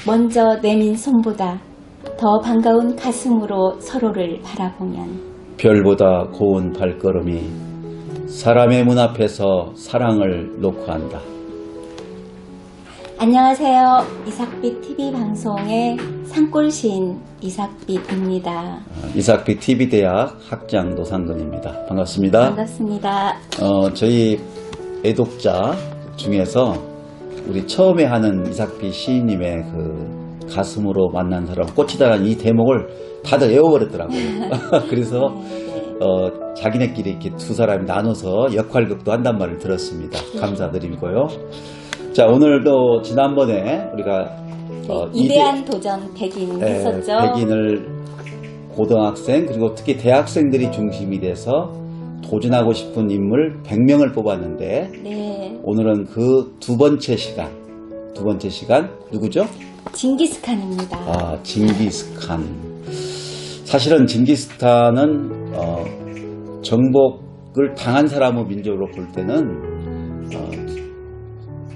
먼저 내민 손보다 더 반가운 가슴으로 서로를 바라보면 별보다 고운 발걸음이 사람의 문 앞에서 사랑을 놓고 한다. 안녕하세요. 이삭빛 TV 방송의 산골시인 이삭빛입니다. 이삭빛 TV대학 학장 노상근입니다. 반갑습니다. 반갑습니다. 저희 애독자 중에서 우리 처음에 하는 이삭빛 시인님의 그 가슴으로 만난 사람 꽃이다라는 이 대목을 다들 외워버렸더라고요. 그래서 자기네끼리 이렇게 두 사람이 나눠서 역할극도 한단 말을 들었습니다. 감사드리고요. 자, 오늘도 지난번에 우리가 이대한 도전 백인 했었죠. 백인을 고등학생 그리고 특히 대학생들이 중심이 돼서 도전하고 싶은 인물 100명을 뽑았는데 네. 오늘은 그 두 번째 시간 누구죠? 징기스칸입니다. 아, 징기스칸. 사실은 징기스칸은 정복을 당한 사람의 민족으로 볼 때는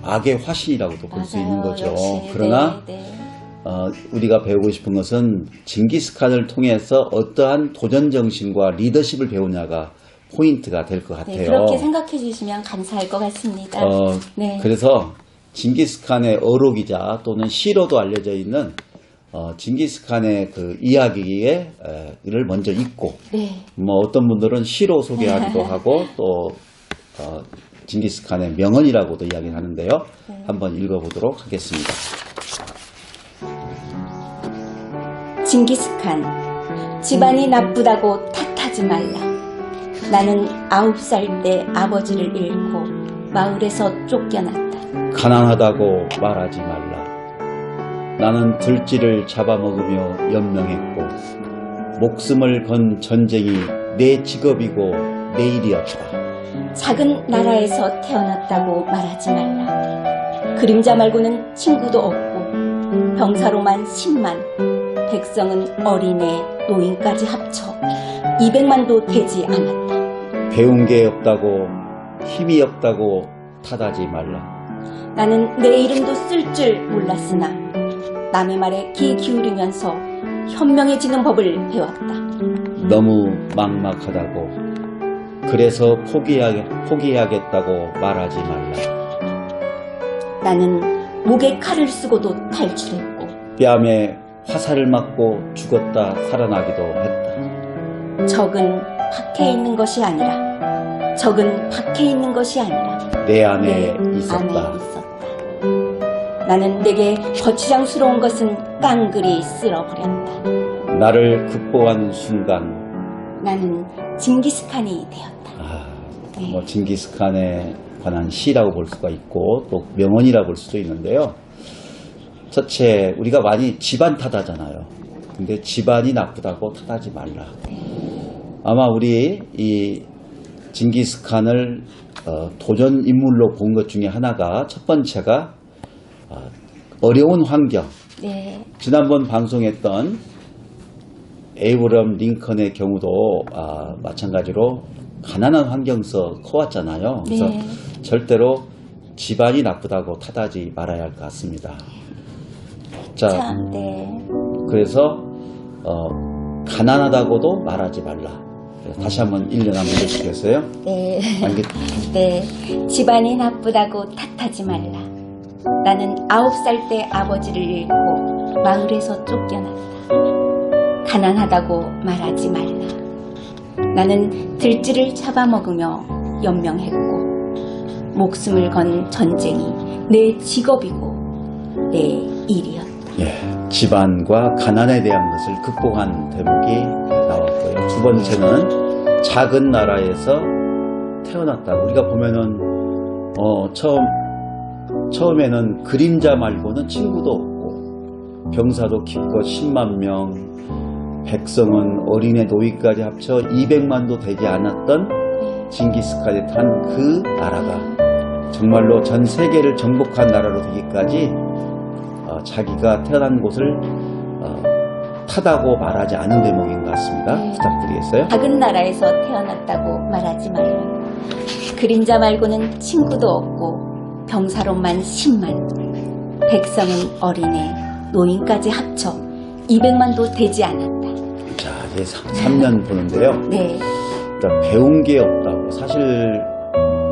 악의 화신이라고도 볼 수 있는 거죠. 역시, 그러나 네. 우리가 배우고 싶은 것은 징기스칸을 통해서 어떠한 도전 정신과 리더십을 배우냐가 포인트가 될 것 같아요. 네, 그렇게 생각해 주시면 감사할 것 같습니다. 네. 그래서 징기스칸의 어록이자 또는 시로도 알려져 있는 징기스칸의 그 이야기를 먼저 읽고 네. 뭐 어떤 분들은 시로 소개하기도 하고 또 징기스칸의 명언이라고도 이야기를 하는데요. 네. 한번 읽어보도록 하겠습니다. 징기스칸, 집안이 나쁘다고 탓하지 말라. 나는 9살 때 아버지를 잃고 마을에서 쫓겨났다. 가난하다고 말하지 말라. 나는 들쥐를 잡아먹으며 연명했고 목숨을 건 전쟁이 내 직업이고 내 일이었다. 작은 나라에서 태어났다고 말하지 말라. 그림자 말고는 친구도 없고 병사로만 10만, 백성은 어린애, 노인까지 합쳐 200만도 되지 않았다. 배운 게 없다고 힘이 없다고 탓하지 말라. 나는 내 이름도 쓸 줄 몰랐으나 남의 말에 귀 기울이면서 현명해지는 법을 배웠다. 너무 막막하다고 그래서 포기해야겠다고 말하지 말라. 나는 목에 칼을 쓰고도 탈출했고 뺨에 화살을 맞고 죽었다 살아나기도 했다. 적은 밖에 있는 것이 아니라 내 안에 내 있었다. 안에 있었다. 나는 내게 거추장스러운 것은 깡그리 쓸어버렸다. 나를 극복한 순간 나는 징기스칸이 되었다. 뭐 징기스칸에 관한 시라고 볼 수가 있고 또 명언이라고 볼 수도 있는데요. 첫째, 우리가 많이 집안 탓하잖아요. 근데 집안이 나쁘다고 탓하지 말라. 아마 우리 이 징기스칸을 도전 인물로 본 것 중에 하나가 첫 번째가 어려운 환경. 네. 지난번 방송했던 에이브럼 링컨의 경우도 마찬가지로 가난한 환경에서 커왔잖아요. 그래서 네. 절대로 집안이 나쁘다고 탓하지 말아야 할 것 같습니다. 자, 참, 네. 그래서 가난하다고도 말하지 말라. 다시 한번 1년 한번 해주시겠어요? 네. 네. 집안이 나쁘다고 탓하지 말라. 나는 9살 때 아버지를 잃고 마을에서 쫓겨났다. 가난하다고 말하지 말라. 나는 들쥐를 잡아먹으며 연명했고 목숨을 건 전쟁이 내 직업이고 내 일이었다. 예, 집안과 가난에 대한 것을 극복한 대목이 나왔고요. 두 번째는 작은 나라에서 태어났다. 우리가 보면은 처음에는 그림자 말고는 친구도 없고 병사도 기껏 10만 명, 백성은 어린애 노인까지 합쳐 200만도 되지 않았던 징기스칸이 탄 그 나라가 정말로 전 세계를 정복한 나라로 되기까지 자기가 태어난 곳을 탓하고 말하지 않은 대목인 것 같습니다. 부탁드리겠어요? 작은 나라에서 태어났다고 말하지 말라. 그림자 말고는 친구도 없고 병사로만 10만, 백성은 어린애, 노인까지 합쳐 200만도 되지 않았다. 자, 이제 3년 보는데요. 네. 그러니까 배운 게 없다고. 사실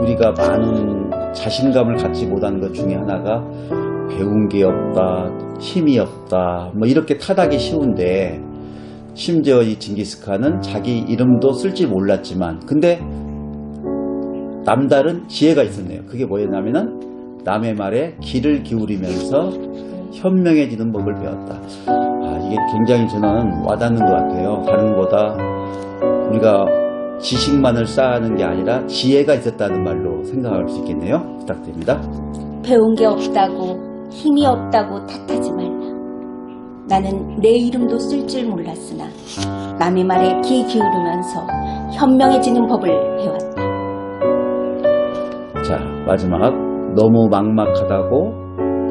우리가 많은 자신감을 갖지 못한 것 중에 하나가 배운 게 없다, 힘이 없다, 뭐 이렇게 타닥이 쉬운데, 심지어 이 징기스칸은 자기 이름도 쓸지 몰랐지만, 근데 남다른 지혜가 있었네요. 그게 뭐였냐면은 남의 말에 귀를 기울이면서 현명해지는 법을 배웠다. 이게 굉장히 저는 와닿는 것 같아요. 다른 것보다 우리가 지식만을 쌓아가는 게 아니라 지혜가 있었다는 말로 생각할 수 있겠네요. 부탁드립니다. 배운 게 없다고, 힘이 없다고 탓하지 말라. 나는 내 이름도 쓸 줄 몰랐으나 남의 말에 귀 기울이면서 현명해지는 법을 배웠다. 자, 마지막. 너무 막막하다고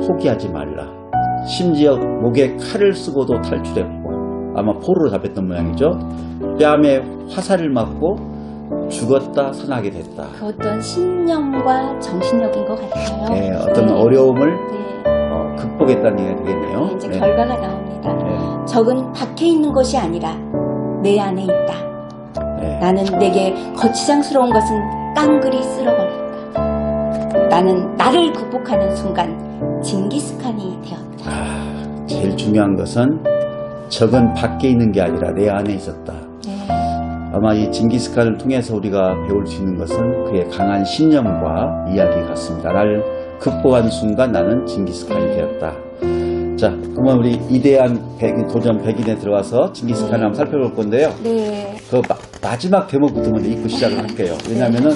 포기하지 말라. 심지어 목에 칼을 쓰고도 탈출했고, 아마 포로로 잡혔던 모양이죠. 뺨에 화살을 맞고 죽었다 선하게 됐다. 그 어떤 신념과 정신력인 것 같아요. 네, 어떤 어려움을 네. 극복했다는 얘기가 되겠네요. 네, 이제 네. 결과가 나옵니다. 네. 적은 밖에 있는 것이 아니라 내 안에 있다. 네. 나는 내게 거치장스러운 것은 깡그리 쓸어버렸다. 나는 나를 극복하는 순간 징기스칸이 되었다. 제일 중요한 것은 적은 밖에 있는 게 아니라 내 안에 있었다. 네. 아마 이 징기스칸을 통해서 우리가 배울 수 있는 것은 그의 강한 신념과 이야기 같습니다. 나를 극복한 순간 나는 징기스칸이 되었다. 자, 그러면 우리 이대한 도전 100인에 들어가서 징기스칸을 한번 살펴볼 건데요. 네. 그 마지막 대목부터 먼저 읽고 시작을 할게요. 왜냐하면은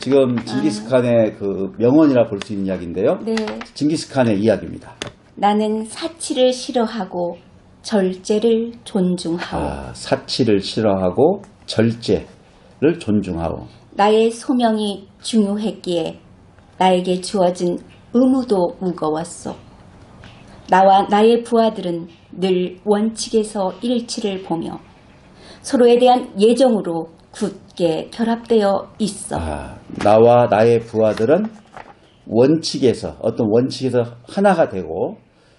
지금 징기스칸의 그 명언이라 볼 수 있는 이야기인데요. 네. 징기스칸의 이야기입니다. 나는 사치를 싫어하고 절제를 존중하오. 사치를 싫어하고 절제를 존중하오. 나의 소명이 중요했기에 나에게 주어진 의무도 무거웠소. 나와 나의 부하들은 늘 원칙에서 일치를 보며 서로에 대한 예정으로 굳게 결합되어 있어. 나와 나의 부하들은 원칙에서, 어떤 원칙에서 하나가 되고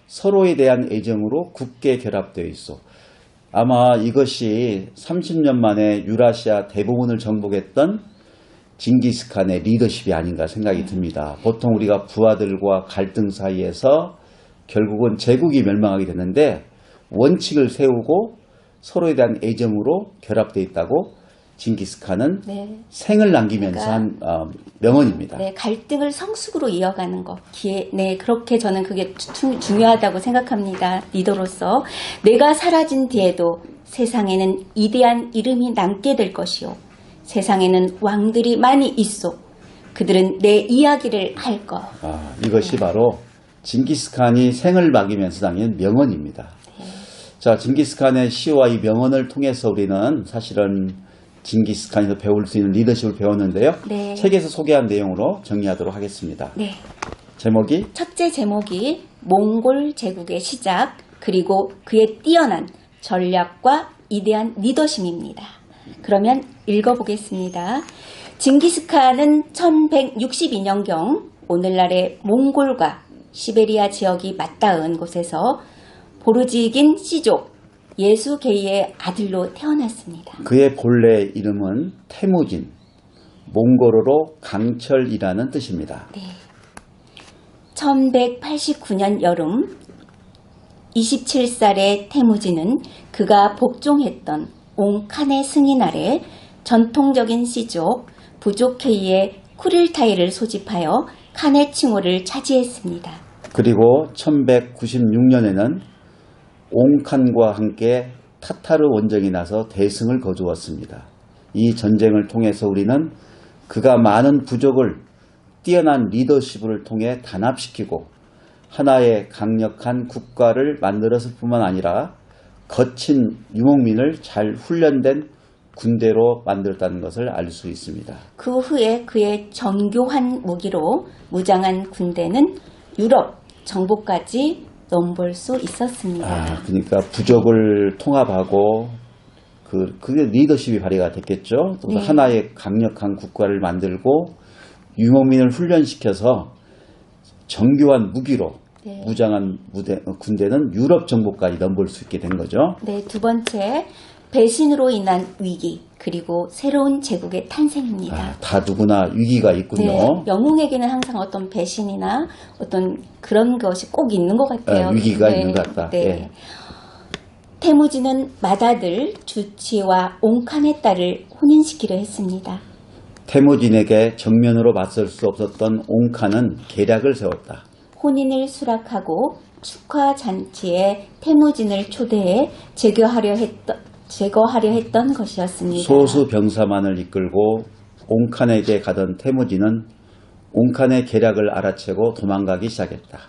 서로에 대한 애정으로 굳게 결합되어 있어. 아마 이것이 30년 만에 유라시아 대부분을 정복했던 징기스칸의 리더십이 아닌가 생각이 듭니다. 보통 우리가 부하들과 갈등 사이에서 결국은 제국이 멸망하게 되는데 원칙을 세우고 서로에 대한 애정으로 결합되어 있다고 징기스칸은 네. 생을 남기면서 한 명언입니다. 네, 갈등을 성숙으로 이어가는 것. 네, 그렇게 저는 그게 중요하다고 생각합니다. 리더로서. 내가 사라진 뒤에도 세상에는 위대한 이름이 남게 될 것이요. 세상에는 왕들이 많이 있어. 그들은 내 이야기를 할 것. 이것이 바로 징기스칸이 생을 막이면서 남긴 명언입니다. 네. 자, 징기스칸의 시와 이 명언을 통해서 우리는 사실은 징기스칸에서 배울 수 있는 리더십을 배웠는데요. 네. 책에서 소개한 내용으로 정리하도록 하겠습니다. 네. 제목이 첫째 제목이 몽골 제국의 시작, 그리고 그의 뛰어난 전략과 위대한 리더십입니다. 그러면 읽어보겠습니다. 징기스칸은 1162년경 오늘날의 몽골과 시베리아 지역이 맞닿은 곳에서 보르지긴 시족 예수게이의 아들로 태어났습니다. 그의 본래 이름은 태무진, 몽골어로 강철이라는 뜻입니다. 네. 1189년 여름 27살의 태무진은 그가 복종했던 옹칸의 승인 아래 전통적인 시족 부조케이의 쿠릴타이를 소집하여 칸의 칭호를 차지했습니다. 그리고 1196년에는 옹칸과 함께 타타르 원정이 나서 대승을 거두었습니다. 이 전쟁을 통해서 우리는 그가 많은 부족을 뛰어난 리더십을 통해 단합시키고 하나의 강력한 국가를 만들었을 뿐만 아니라 거친 유목민을 잘 훈련된 군대로 만들었다는 것을 알 수 있습니다. 그 후에 그의 정교한 무기로 무장한 군대는 유럽 정복까지 넘볼 수 있었습니다. 그러니까 부족을 통합하고 그게 리더십이 발휘가 됐겠죠. 또 네. 하나의 강력한 국가를 만들고 유목민을 훈련시켜서 정교한 무기로 네. 무장한 군대는 유럽 정복까지 넘볼 수 있게 된 거죠. 네, 두 번째, 배신으로 인한 위기, 그리고 새로운 제국의 탄생입니다. 다 누구나 위기가 있군요. 네, 영웅에게는 항상 어떤 배신이나 어떤 그런 것이 꼭 있는 것 같아요. 위기가 있는 것 같다. 네. 예. 태무지는 맏아들 주치와 옹칸의 딸을 혼인시키려 했습니다. 태무진에게 정면으로 맞설 수 없었던 옹칸은 계략을 세웠다. 혼인을 수락하고 축하 잔치에 태무진을 초대해 제거하려 했던 것이었습니다. 소수 병사만을 이끌고 옹칸에게 가던 태무진은 옹칸의 계략을 알아채고 도망가기 시작했다.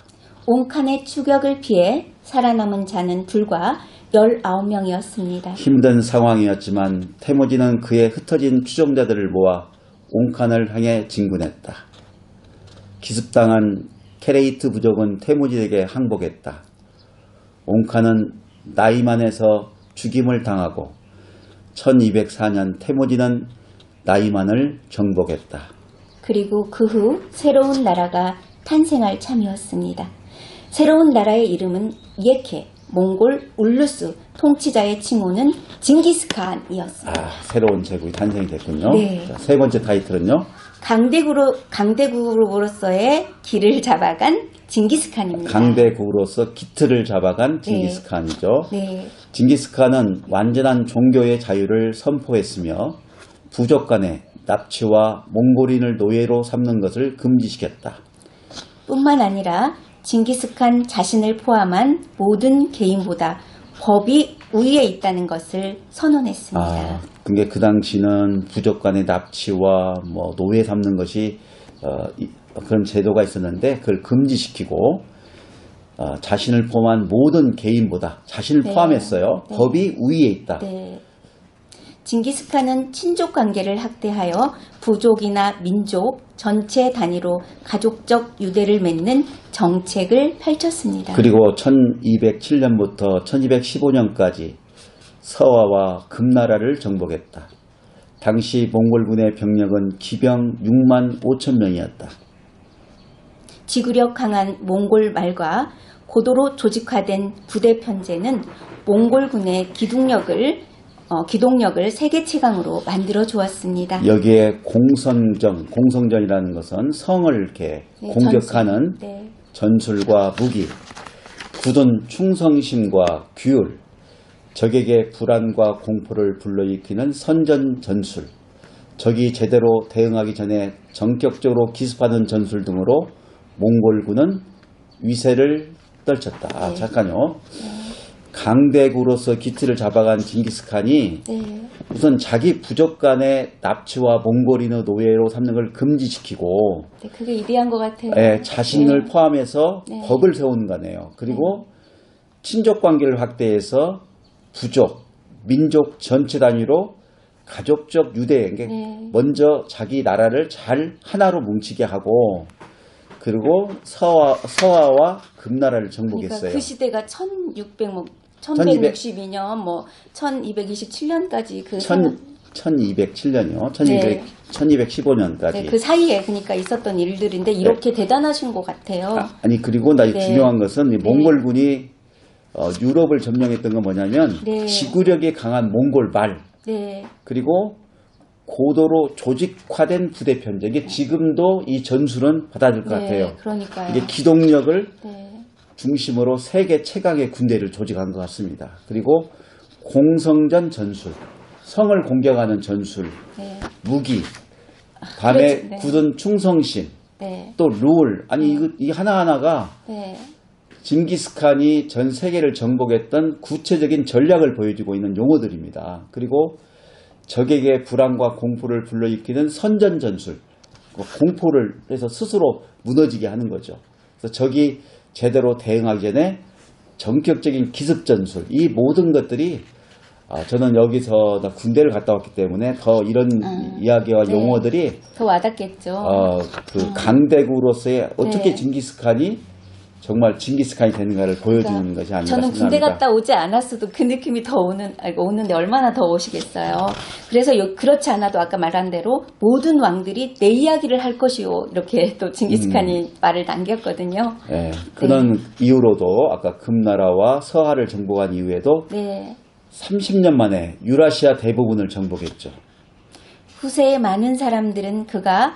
옹칸의 추격을 피해 살아남은 자는 불과 19명이었습니다. 힘든 상황이었지만 태무진은 그의 흩어진 추종자들을 모아 옹칸을 향해 진군했다. 기습당한 케레이트 부족은 태무진에게 항복했다. 옹칸은 나이만에서 죽임을 당하고 1204년 태무진은 나이만을 정복했다. 그리고 그 후 새로운 나라가 탄생할 참이었습니다. 새로운 나라의 이름은 예케, 몽골 울루스, 통치자의 칭호는 징기스칸이었습니다. 새로운 제국이 탄생이 됐군요. 네. 자, 세 번째 타이틀은요. 강대국으로서의 길을 잡아간 징기스칸입니다. 강대국으로서 기틀을 잡아간 징기스칸이죠. 네. 징기스칸은 완전한 종교의 자유를 선포했으며 부족 간의 납치와 몽골인을 노예로 삼는 것을 금지시켰다. 뿐만 아니라 징기스칸 자신을 포함한 모든 개인보다 법이 우위에 있다는 것을 선언했습니다. 근데 그 당시는 부족 간의 납치와 노예 삼는 것이 그런 제도가 있었는데 그걸 금지시키고 자신을 포함한 모든 개인보다 자신을 포함했어요. 네. 법이 우위에 있다. 네. 징기스칸은 친족 관계를 확대하여 부족이나 민족 전체 단위로 가족적 유대를 맺는 정책을 펼쳤습니다. 그리고 1207년부터 1215년까지 서화와 금나라를 정복했다. 당시 몽골군의 병력은 기병 6만 5천 명이었다. 지구력 강한 몽골 말과 고도로 조직화된 부대 편제는 몽골군의 기동력을 세계 최강으로 만들어 주었습니다. 여기에 공성전이라는 것은 성을 이렇게 공격하는 전술과 무기, 굳은 충성심과 규율, 적에게 불안과 공포를 불러일으키는 선전 전술, 적이 제대로 대응하기 전에 전격적으로 기습하는 전술 등으로 몽골군은 위세를 떨쳤다. 잠깐요. 강대국으로서 기틀을 잡아간 징기스칸이 우선 자기 부족 간의 납치와 몽골인의 노예로 삼는 걸 금지시키고 그게 이대한 것 같아요. 자신을 포함해서 법을 세우는 거네요. 그리고 친족 관계를 확대해서 부족, 민족 전체 단위로 가족적 유대, 먼저 자기 나라를 잘 하나로 뭉치게 하고 그리고 서화와 금나라를 정복했어요. 그러니까 그 시대가 1162년, 1227년까지 1207년이요. 1215년까지. 그 사이에 그러니까 있었던 일들인데 이렇게 대단하신 것 같아요. 그리고 중요한 것은 몽골군이 유럽을 점령했던 건 뭐냐면 지구력이 강한 몽골 말 그리고 고도로 조직화된 부대 편제. 이게 지금도 이 전술은 받아들 것 같아요. 그러니까요. 이게 기동력을 중심으로 세계 최강의 군대를 조직한 것 같습니다. 그리고 공성전 전술, 성을 공격하는 전술, 무기, 밤에 굳은 충성심, 또 룰. 이 하나하나가 징기스칸이 전 세계를 정복했던 구체적인 전략을 보여주고 있는 용어들입니다. 그리고 적에게 불안과 공포를 불러일으키는 선전 전술, 공포를 해서 스스로 무너지게 하는 거죠. 그래서 적이 제대로 대응하기 전에 전격적인 기습 전술, 이 모든 것들이 저는 여기서 군대를 갔다 왔기 때문에 더 이런 이야기와 용어들이 더 와닿겠죠. 강대국으로서의 어떻게 징기스칸이 정말 징기스칸이 되는가를 보여주는 그러니까 것이 아닌가 저는 생각합니다. 군대 갔다 오지 않았어도 그 느낌이 더 오는데 얼마나 더 오시겠어요. 그래서 그렇지 않아도 아까 말한 대로 모든 왕들이 내 이야기를 할 것이요. 이렇게 또 징기스칸이 말을 남겼거든요. 네, 그런 이후로도 아까 금나라와 서하를 정복한 이후에도 네. 30년 만에 유라시아 대부분을 정복했죠. 후세의 많은 사람들은 그가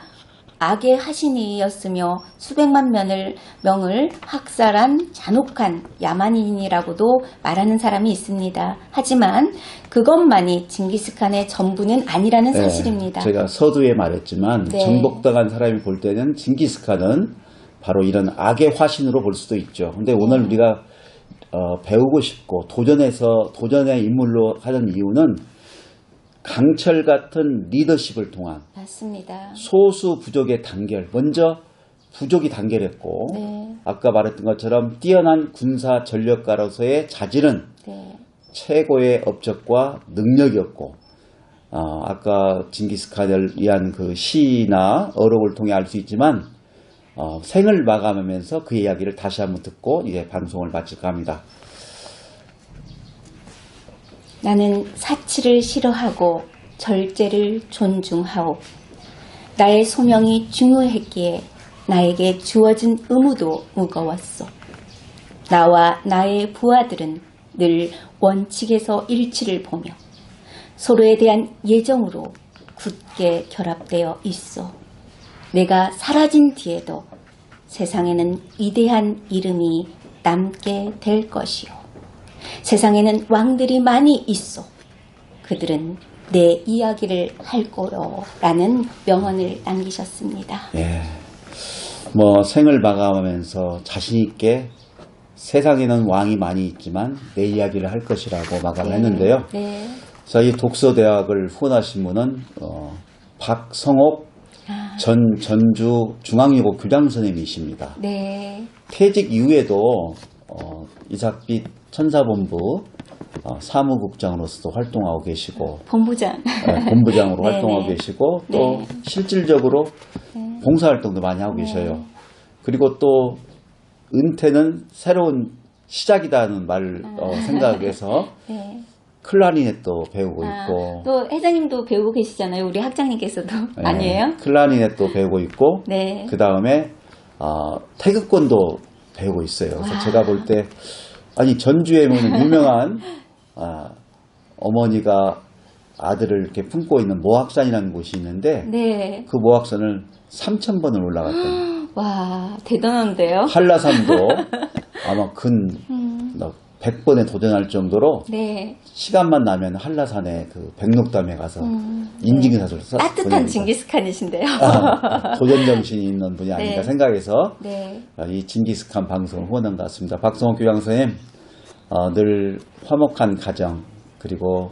악의 하신이었으며 수백만 명을 학살한 잔혹한 야만인이라고도 말하는 사람이 있습니다. 하지만 그것만이 징기스칸의 전부는 아니라는 네, 사실입니다. 제가 서두에 말했지만 네. 정복당한 사람이 볼 때는 징기스칸은 바로 이런 악의 화신으로 볼 수도 있죠. 근데 오늘 우리가 배우고 싶고 도전의 인물로 하는 이유는 강철 같은 리더십을 통한 맞습니다. 소수 부족의 단결, 먼저 부족이 단결했고 네. 아까 말했던 것처럼 뛰어난 군사 전력가로서의 자질은 네. 최고의 업적과 능력이었고 아까 징기스칸을 위한 그 시나 어록을 통해 알 수 있지만 생을 마감하면서 그 이야기를 다시 한번 듣고 이제 방송을 마칠까 합니다. 나는 사치를 싫어하고 절제를 존중하오. 나의 소명이 중요했기에 나에게 주어진 의무도 무거웠소. 나와 나의 부하들은 늘 원칙에서 일치를 보며 서로에 대한 예정으로 굳게 결합되어 있어. 내가 사라진 뒤에도 세상에는 위대한 이름이 남게 될 것이오. 세상에는 왕들이 많이 있어. 그들은 내 이야기를 할 거요. 라는 명언을 남기셨습니다. 예. 생을 마감하면서 자신있게 세상에는 왕이 많이 있지만 내 이야기를 할 것이라고 마감을 했는데요. 네. 자, 이 독서대학을 후원하신 분은, 박성옥 전 전주 중앙여고 교장 선생님이십니다. 네. 퇴직 이후에도, 이삭빛 천사본부 사무국장으로서도 활동하고 계시고, 본부장. 본부장으로 네네. 활동하고 계시고, 또 네. 실질적으로 봉사활동도 많이 하고 계셔요. 그리고 또 은퇴는 새로운 시작이다는 말 생각해서 네. 클라리넷도 배우고 있고, 또 회장님도 배우고 계시잖아요. 우리 학장님께서도. 네, 아니에요? 클라리넷도 배우고 있고, 네. 그 다음에 태극권도 배우고 있어요. 그래서 제가 볼 때 아니 전주에 보면 유명한 어머니가 아들을 이렇게 품고 있는 모악산이라는 곳이 있는데 네. 그 모악산을 3,000번을 올라갔던 와, 대단한데요? 한라산도 아마 근 100번에 도전할 정도로 네. 시간만 나면 한라산에 그 백록담에 가서 인증사를 써 따뜻한 징기스칸이신데요. 도전 정신이 있는 분이 아닌가 네. 생각해서 네. 이 징기스칸 방송을 후원한 것 같습니다. 박성호 교장 선생님 늘 화목한 가정 그리고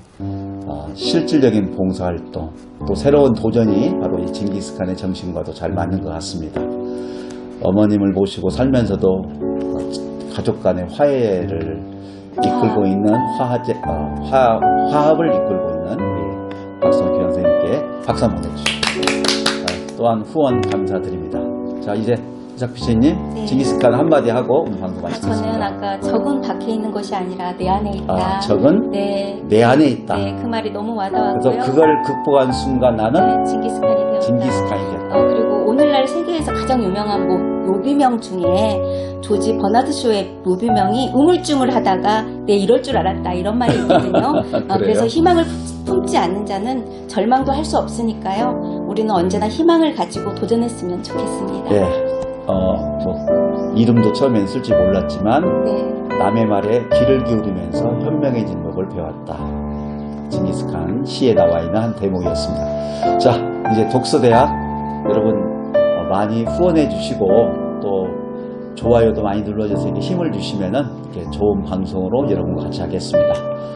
실질적인 봉사활동 또 새로운 도전이 바로 이 징기스칸의 정신과도 잘 맞는 것 같습니다. 어머님을 모시고 살면서도 가족 간의 화해를 이끌고 있는 화합을 이끌고 있는 우리 박성호 교장 선생님께 박수 한번 해주시고 또한 후원 감사드립니다. 자 이제 이삭피디님 네. 징기스칸 한마디 하고 오늘 방송 마치겠습니다. 저는 아까 적은 밖에 있는 것이 아니라 내 안에 있다. 적은 네. 내 안에 있다. 네, 그 말이 너무 와닿았고요. 그래서 그걸 극복한 순간 나는 네, 징기스칸이 되었다. 징기스칸이 됐다. 그리고 오늘날 세계에서 가장 유명한 묘비명 중에 조지 버나드 쇼의 묘비명이 우물쭈물하다가 내 이럴 줄 알았다 이런 말이 있거든요. 그래서 희망을 품지 않는 자는 절망도 할 수 없으니까요. 우리는 언제나 희망을 가지고 도전했으면 좋겠습니다. 네. 이름도 처음엔 쓸지 몰랐지만 네. 남의 말에 귀를 기울이면서 현명해진 법을 배웠다. 징기스칸 시에 나와 있는 한 대목이었습니다. 자, 이제 독서대학 여러분 많이 후원해 주시고 또 좋아요도 많이 눌러줘서 이렇게 힘을 주시면은 이렇게 좋은 방송으로 여러분과 같이 하겠습니다.